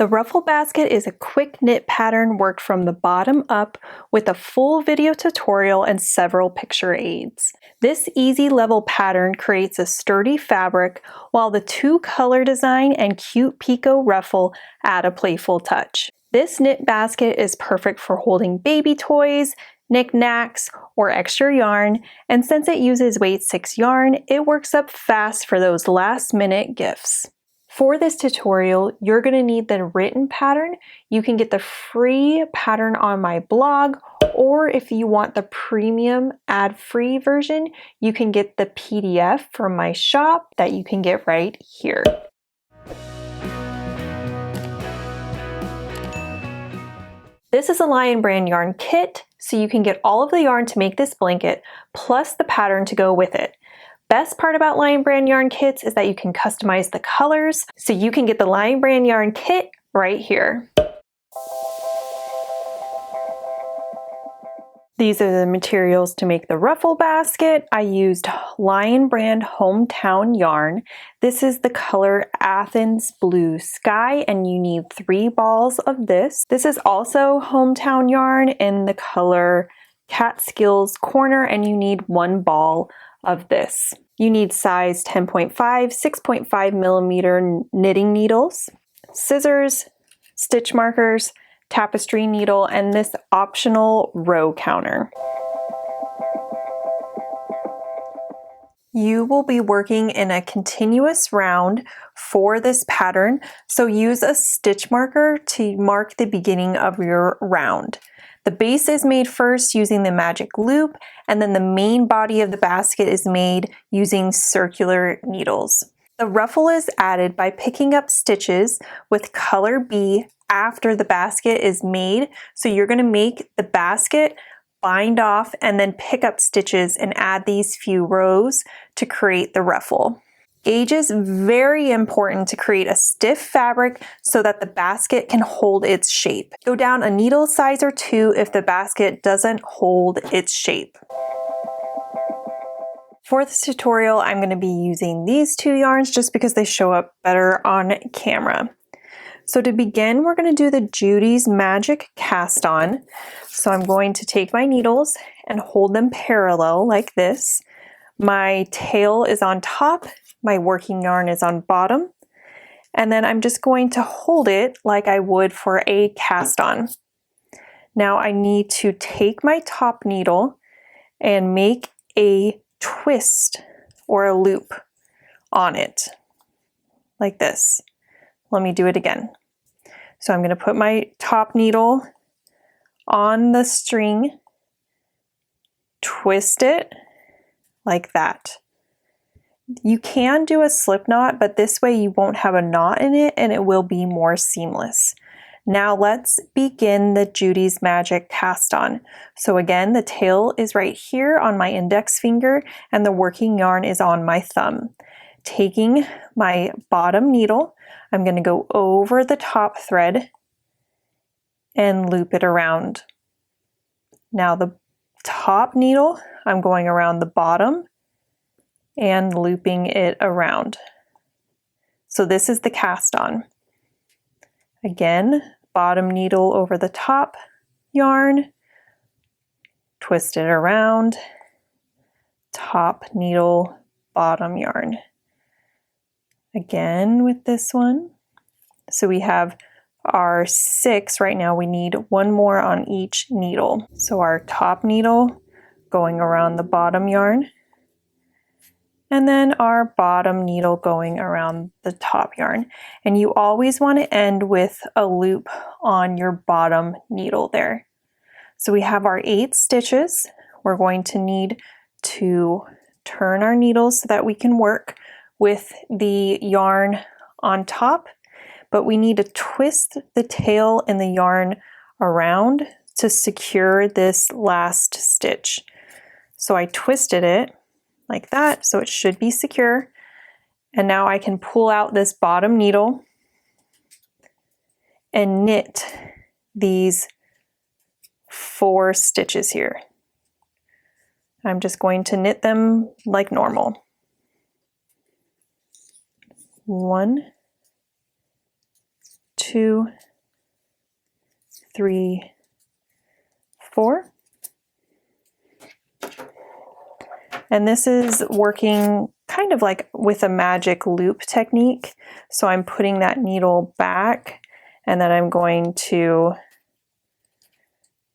The Ruffle Basket is a quick knit pattern worked from the bottom up with a full video tutorial and several picture aids. This easy level pattern creates a sturdy fabric while the two color design and cute Picot Ruffle add a playful touch. This knit basket is perfect for holding baby toys, knickknacks, or extra yarn, and since it uses weight 6 yarn, it works up fast for those last minute gifts. For this tutorial, you're going to need the written pattern. You can get the free pattern on my blog, or if you want the premium ad-free version, you can get the PDF from my shop that you can get right here. This is a Lion Brand yarn kit, so you can get all of the yarn to make this blanket, plus the pattern to go with it. Best part about Lion Brand yarn kits is that you can customize the colors, so you can get the Lion Brand yarn kit right here. These are the materials to make the Ruffle Basket. I used Lion Brand Hometown yarn. This is the color Athens Blue Sky, and you need 3 balls of this. This is also Hometown yarn in the color Catskills Corner, and you need 1 ball of this. You need size 10.5, 6.5 millimeter knitting needles, scissors, stitch markers, tapestry needle, and this optional row counter. You will be working in a continuous round for this pattern, so use a stitch marker to mark the beginning of your round. The base is made first using the magic loop, and then the main body of the basket is made using circular needles. The ruffle is added by picking up stitches with color B after the basket is made. So you're going to make the basket, bind off, and then pick up stitches and add these few rows to create the ruffle. Gauge is very important to create a stiff fabric so that the basket can hold its shape. Go down a needle size or 2 if the basket doesn't hold its shape. For this tutorial, I'm going to be using these 2 yarns just because they show up better on camera. So to begin, we're going to do the Judy's Magic cast on. So I'm going to take my needles and hold them parallel like this. My tail is on top. My working yarn is on bottom, and then I'm just going to hold it like I would for a cast on. Now I need to take my top needle and make a twist or a loop on it like this. Let me do it again. So I'm going to put my top needle on the string, twist it like that. You can do a slip knot, but this way you won't have a knot in it and it will be more seamless. Now let's begin the Judy's Magic cast on. So again, the tail is right here on my index finger and the working yarn is on my thumb. Taking my bottom needle, I'm going to go over the top thread and loop it around. Now the top needle, I'm going around the bottom and looping it around. So this is the cast on. Again, bottom needle over the top yarn, twist it around, top needle, bottom yarn. Again with this one. So we have our 6 right now. We need 1 more on each needle. So our top needle going around the bottom yarn, and then our bottom needle going around the top yarn. And you always want to end with a loop on your bottom needle there. So we have our 8 stitches. We're going to need to turn our needles so that we can work with the yarn on top, but we need to twist the tail and the yarn around to secure this last stitch. So I twisted it like that, so it should be secure. And now I can pull out this bottom needle and knit these 4 stitches here. I'm just going to knit them like normal. 1, 2, 3, 4. And this is working kind of like with a magic loop technique. So I'm putting that needle back, and then I'm going to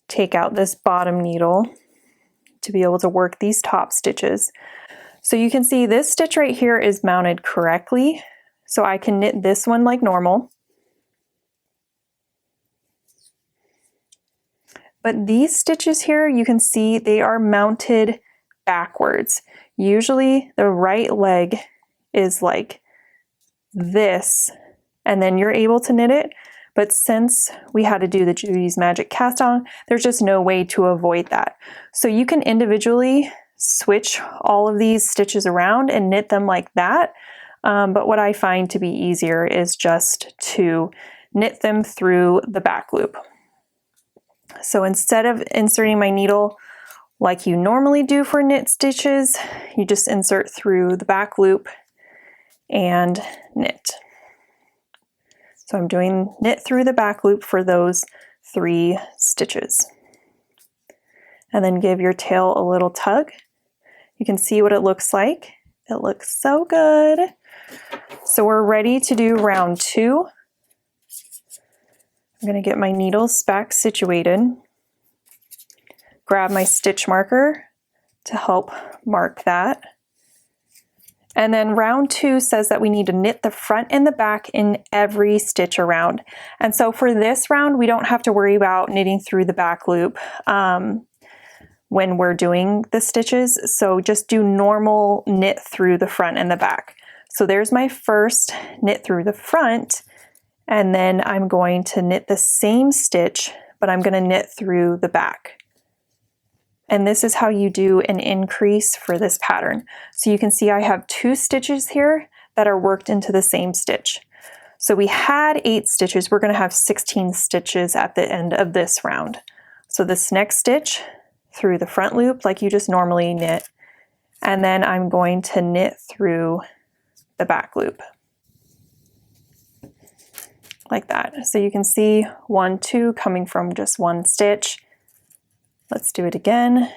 take out this bottom needle to be able to work these top stitches. So you can see this stitch right here is mounted correctly. So I can knit this one like normal. But these stitches here, you can see they are mounted backwards. Usually the right leg is like this, and then you're able to knit it. But since we had to do the Judy's Magic cast on, there's just no way to avoid that. So you can individually switch all of these stitches around and knit them like that. But what I find to be easier is just to knit them through the back loop. So instead of inserting my needle like you normally do for knit stitches, you just insert through the back loop and knit. So I'm doing knit through the back loop for those 3 stitches. And then give your tail a little tug. You can see what it looks like. It looks so good. So we're ready to do round 2. I'm going to get my needles back situated. Grab my stitch marker to help mark that. And then round 2 says that we need to knit the front and the back in every stitch around. And so for this round, we don't have to worry about knitting through the back loop when we're doing the stitches. So just do normal knit through the front and the back. So there's my first knit through the front, and then I'm going to knit the same stitch, but I'm going to knit through the back. And this is how you do an increase for this pattern. So you can see I have 2 stitches here that are worked into the same stitch. So we had 8 stitches, we're going to have 16 stitches at the end of this round. So this next stitch through the front loop like you just normally knit, and then I'm going to knit through the back loop like that. So you can see 1, 2 coming from just 1 stitch. Let's do it again.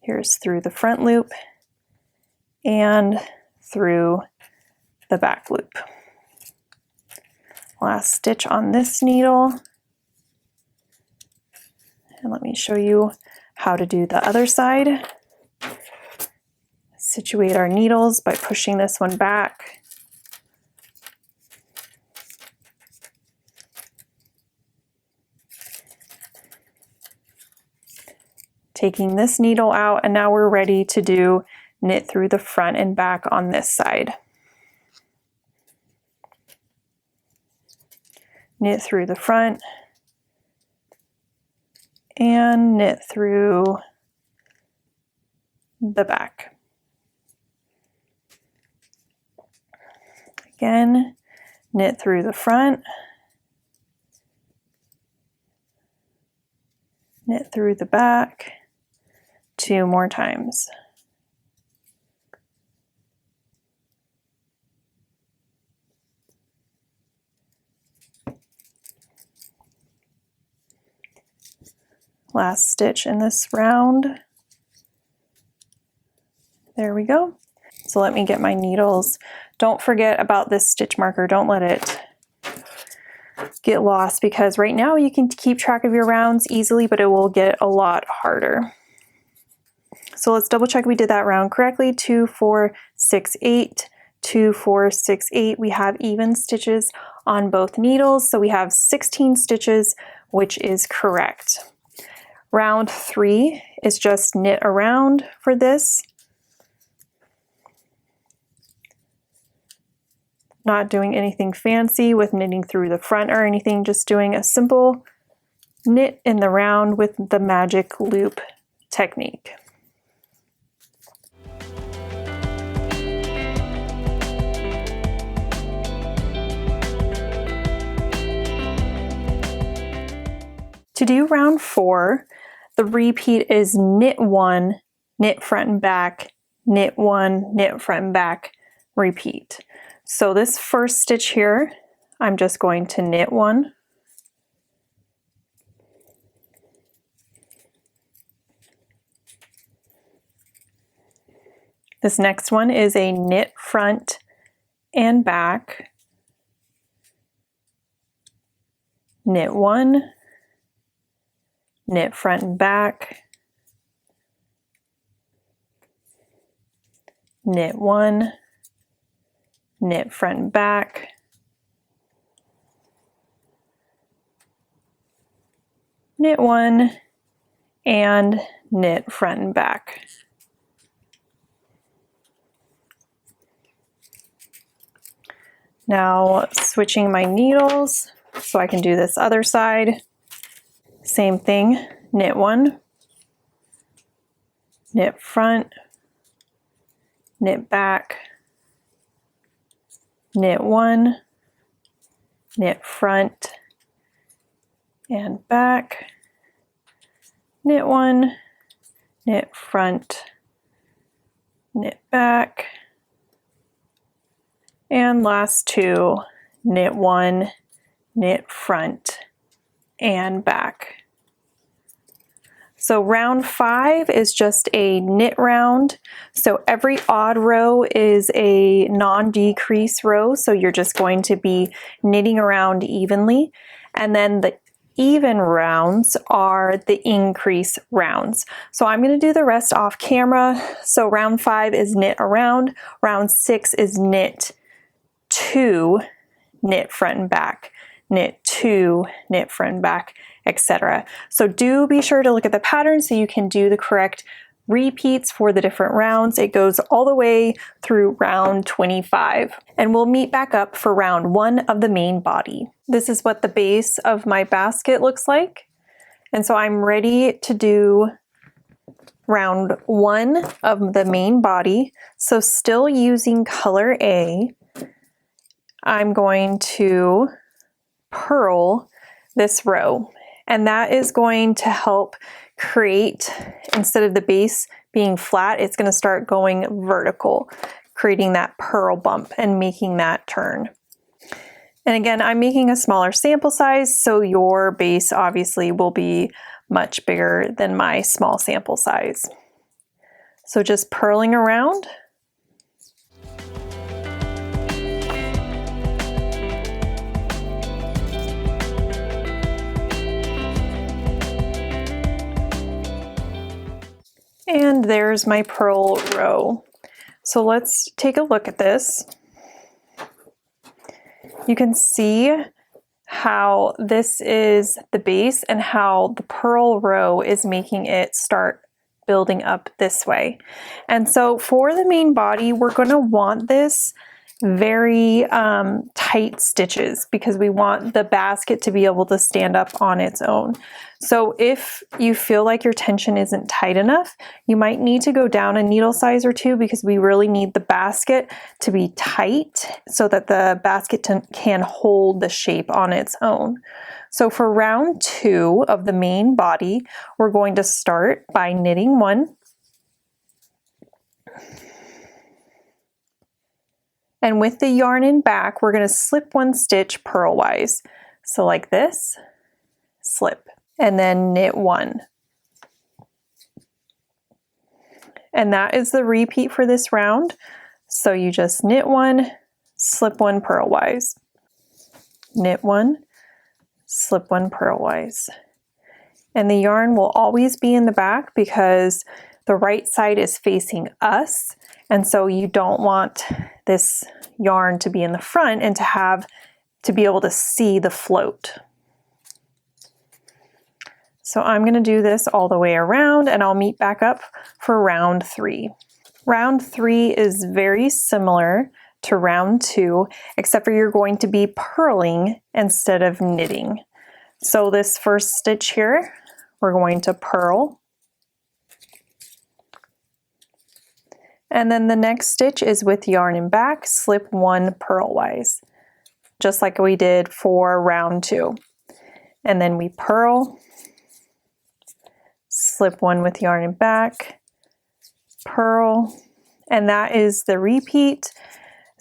Here's through the front loop and through the back loop. Last stitch on this needle. And let me show you how to do the other side. Situate our needles by pushing this one back. Taking this needle out, and now we're ready to do knit through the front and back on this side. Knit through the front and knit through the back. Again, knit through the front, knit through the back. 2 more times. Last stitch in this round. There we go. So let me get my needles. Don't forget about this stitch marker. Don't let it get lost, because right now you can keep track of your rounds easily, but it will get a lot harder. So let's double check we did that round correctly. 2, 4, 6, 8, 2, 4, 6, 8. We have even stitches on both needles, so we have 16 stitches, which is correct. Round 3 is just knit around for this. Not doing anything fancy with knitting through the front or anything, just doing a simple knit in the round with the magic loop technique. To do round 4, the repeat is knit 1, knit front and back, knit 1, knit front and back, repeat. So this first stitch here, I'm just going to knit one. This next one is a knit front and back. Knit one, knit front and back, knit one, knit front and back, knit one, and knit front and back. Now switching my needles so I can do this other side. Same thing, knit one, knit front, knit back, knit one, knit front and back, knit one, knit front, knit back, and last two, knit one, knit front and back. So round 5 is just a knit round. So every odd row is a non-decrease row. So you're just going to be knitting around evenly. And then the even rounds are the increase rounds. So I'm going to do the rest off camera. So round 5 is knit around. Round 6 is knit 2, knit front and back, knit 2, knit front and back, etc. So do be sure to look at the pattern so you can do the correct repeats for the different rounds. It goes all the way through round 25. And we'll meet back up for round 1 of the main body. This is what the base of my basket looks like. And so I'm ready to do round 1 of the main body. So still using color A, I'm going to purl this row. And that is going to help create, instead of the base being flat, it's going to start going vertical, creating that purl bump and making that turn. And again, I'm making a smaller sample size, so your base obviously will be much bigger than my small sample size. So just purling around. And there's my purl row. So let's take a look at this. You can see how this is the base and how the purl row is making it start building up this way. And so for the main body, we're going to want this very tight stitches because we want the basket to be able to stand up on its own. So if you feel like your tension isn't tight enough, you might need to go down a needle size or 2 because we really need the basket to be tight so that the basket can hold the shape on its own. So for round 2 of the main body, we're going to start by knitting 1. And with the yarn in back, we're going to slip 1 stitch purlwise. So like this, slip, and then knit 1. And that is the repeat for this round. So you just knit 1, slip 1 purlwise, knit 1, slip 1 purlwise. And the yarn will always be in the back because the right side is facing us. And so you don't want this yarn to be in the front and to be able to see the float. So I'm going to do this all the way around and I'll meet back up for round 3. Round 3 is very similar to round 2, except for you're going to be purling instead of knitting. So this first stitch here, we're going to purl. And then the next stitch is with yarn in back, slip 1 purlwise, just like we did for round 2. And then we purl, slip 1 with yarn in back, purl, and that is the repeat.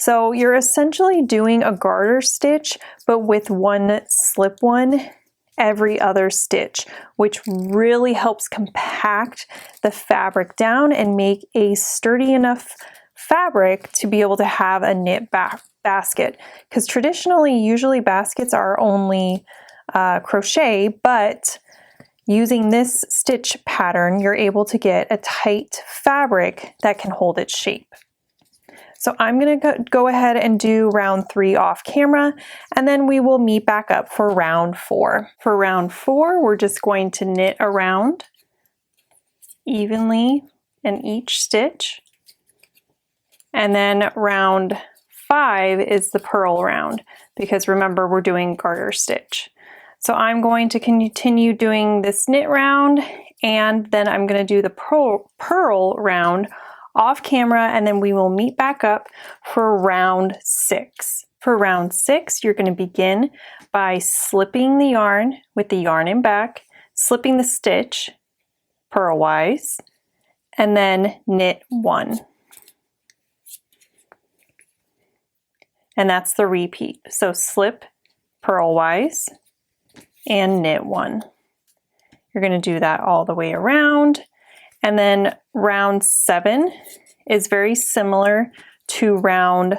So you're essentially doing a garter stitch, but with one slip one every other stitch, which really helps compact the fabric down and make a sturdy enough fabric to be able to have a knit basket. Because traditionally, usually baskets are only crochet, but using this stitch pattern, you're able to get a tight fabric that can hold its shape. So I'm going to go ahead and do round 3 off camera, and then we will meet back up for round 4. For round 4, we're just going to knit around evenly in each stitch. And then round 5 is the purl round, because remember, we're doing garter stitch. So I'm going to continue doing this knit round, and then I'm going to do the purl round off camera, and then we will meet back up for round 6. For round 6, you're going to begin by slipping the yarn with the yarn in back, slipping the stitch purlwise, and then knit 1. And that's the repeat. So slip purlwise and knit 1. You're going to do that all the way around. And then round 7 is very similar to round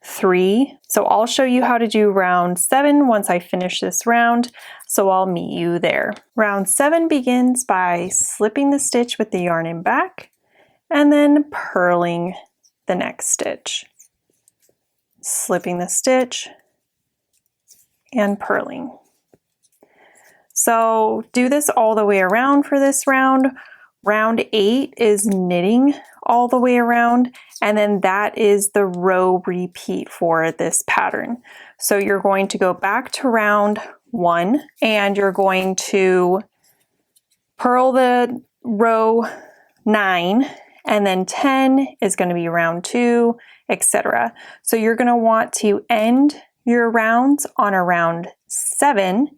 3. So I'll show you how to do round 7 once I finish this round. So I'll meet you there. Round 7 begins by slipping the stitch with the yarn in back and then purling the next stitch. Slipping the stitch and purling. So do this all the way around for this round. Round 8 is knitting all the way around, and then that is the row repeat for this pattern. So you're going to go back to round 1 and you're going to purl the row 9, and then 10 is going to be round 2, etc. So you're going to want to end your rounds on around 7,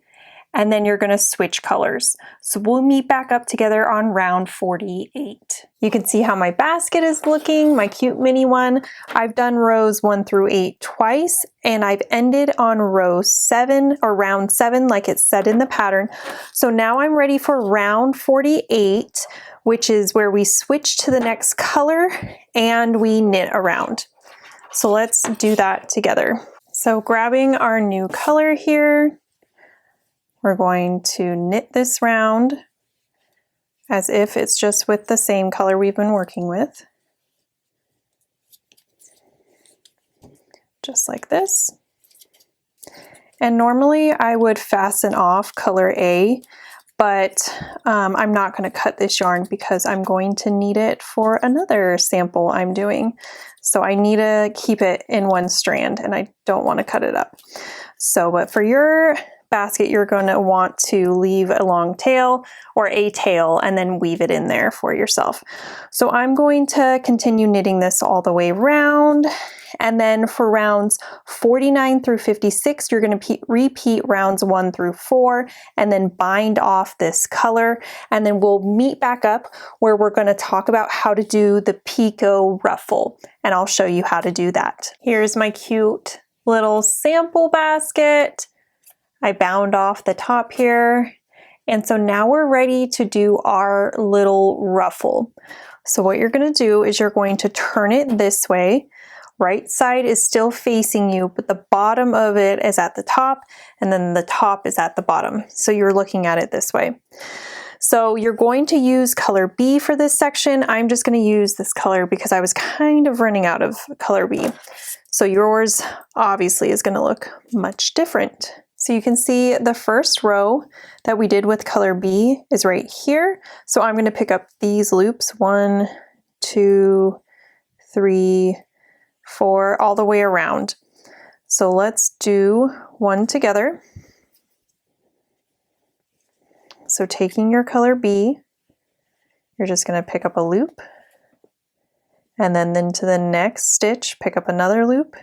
and then you're going to switch colors. So we'll meet back up together on round 48. You can see how my basket is looking, my cute mini one. I've done rows 1 through 8 twice, and I've ended on row 7 or round 7 like it said in the pattern. So now I'm ready for round 48, which is where we switch to the next color and we knit around. So let's do that together. So grabbing our new color here, we're going to knit this round as if it's just with the same color we've been working with. Just like this. And normally I would fasten off color A, but I'm not going to cut this yarn because I'm going to need it for another sample I'm doing. So I need to keep it in one strand and I don't want to cut it up. So, but for your basket, you're going to want to leave a long tail or a tail and then weave it in there for yourself. So I'm going to continue knitting this all the way around, and then for rounds 49 through 56 you're going to repeat rounds 1 through 4 and then bind off this color, and then we'll meet back up where we're going to talk about how to do the Picot Ruffle, and I'll show you how to do that. Here's my cute little sample basket. I bound off the top here, and so now we're ready to do our little ruffle. So what you're going to do is you're going to turn it this way. Right side is still facing you, but the bottom of it is at the top, and then the top is at the bottom. So you're looking at it this way. So you're going to use color B for this section. I'm just going to use this color because I was kind of running out of color B. So yours obviously is going to look much different. So you can see the first row that we did with color B is right here. So I'm going to pick up these loops, 1, 2, 3, 4, all the way around. So let's do one together. So taking your color B, you're just going to pick up a loop, and then into the next stitch, pick up another loop.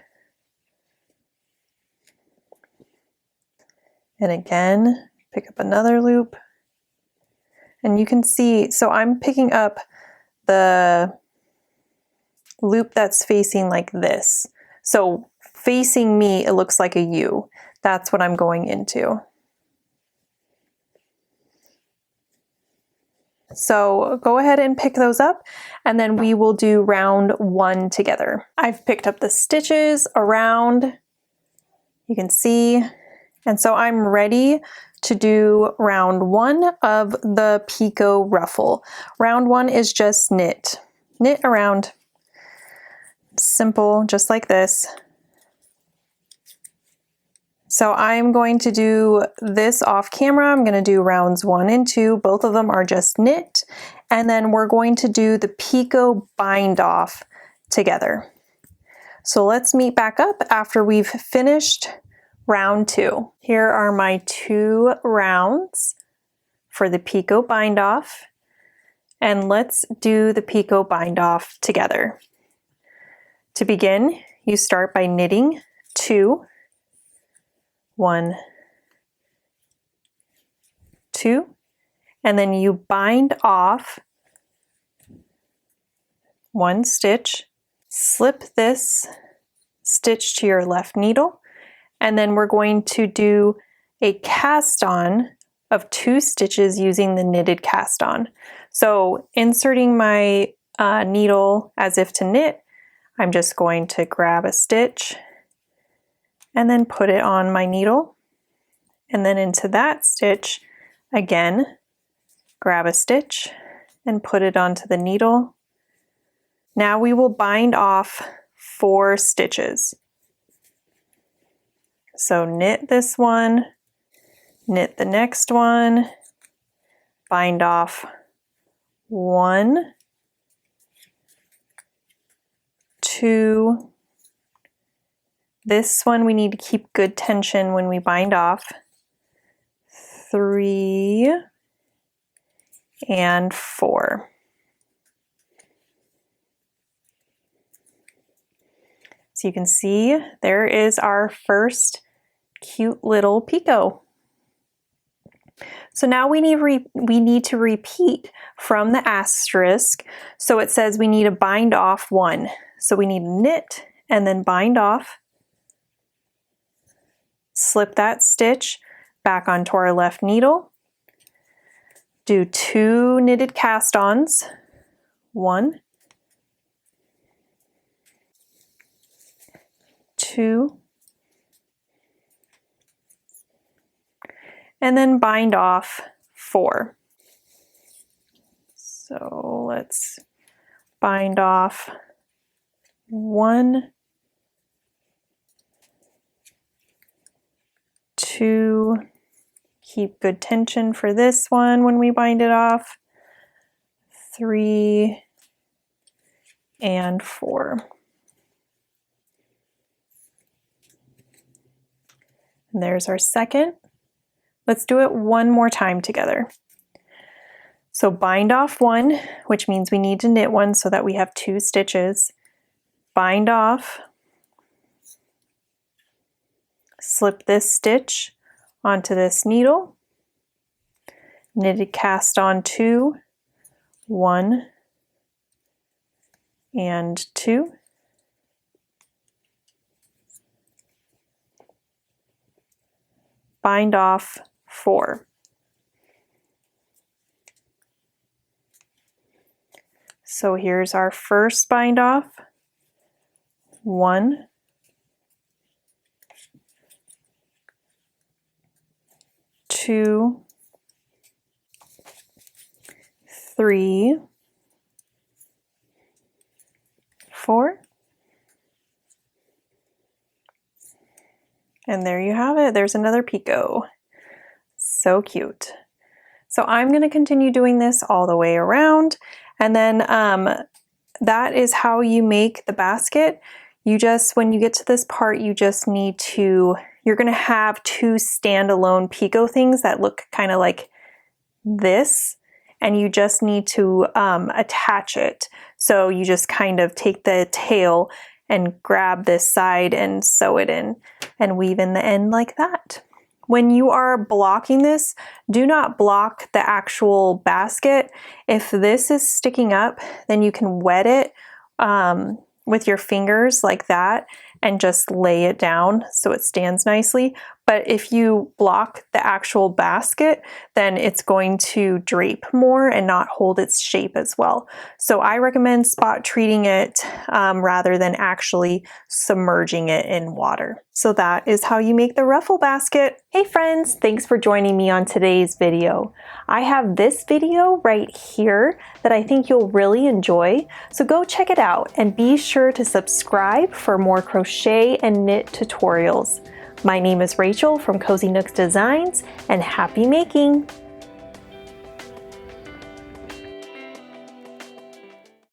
And again, pick up another loop. And you can see, so I'm picking up the loop that's facing like this. So facing me, it looks like a U. That's what I'm going into. So go ahead and pick those up, and then we will do round 1 together. I've picked up the stitches around, you can see, and so I'm ready to do round 1 of the Picot Ruffle. Round 1 is just knit. Knit around. Simple, just like this. So I'm going to do this off camera. I'm going to do rounds 1 and 2. Both of them are just knit. And then we're going to do the Picot bind off together. So let's meet back up after we've finished round 2. Here are my 2 rounds for the Picot bind off. And let's do the Picot bind off together. To begin, you start by knitting 2, 1, 2, and then you bind off 1 stitch, slip this stitch to your left needle, and then we're going to do a cast on of 2 stitches using the knitted cast on. So inserting my needle as if to knit, I'm just going to grab a stitch and then put it on my needle, and then into that stitch again, grab a stitch and put it onto the needle. Now we will bind off 4 stitches. So knit this one, knit the next one, bind off 1, 2, this one we need to keep good tension when we bind off, 3, and 4. So you can see there is our first cute little Picot. So now we need to repeat from the asterisk. So it says we need to bind off 1. So we need to knit and then bind off, slip that stitch back onto our left needle, do 2 knitted cast-ons, 1, 2, and then bind off 4. So let's bind off 1, 2, keep good tension for this one when we bind it off, 3, and 4. And there's our second. Let's do it one more time together. So bind off 1, which means we need to knit 1 so that we have 2 stitches. Bind off, slip this stitch onto this needle, knitted cast on 2, 1, and 2. Bind off 4. So here's our first bind off, 1, 2, 3, 4. And there you have it. There's another Picot. So cute. So I'm going to continue doing this all the way around. And then that is how you make the basket. You just, when you get to this part, you just need to, you're going to have 2 standalone Picot things that look kind of like this. And you just need to attach it. So you just kind of take the tail and grab this side and sew it in and weave in the end like that. When you are blocking this, do not block the actual basket. If this is sticking up, then you can wet it with your fingers like that, and just lay it down so it stands nicely. But if you block the actual basket, then it's going to drape more and not hold its shape as well. So I recommend spot treating it rather than actually submerging it in water. So that is how you make the ruffle basket. Hey friends, thanks for joining me on today's video. I have this video right here that I think you'll really enjoy, so go check it out and be sure to subscribe for more crochet and knit tutorials. My name is Rachel from Cozy Nooks Designs, and happy making!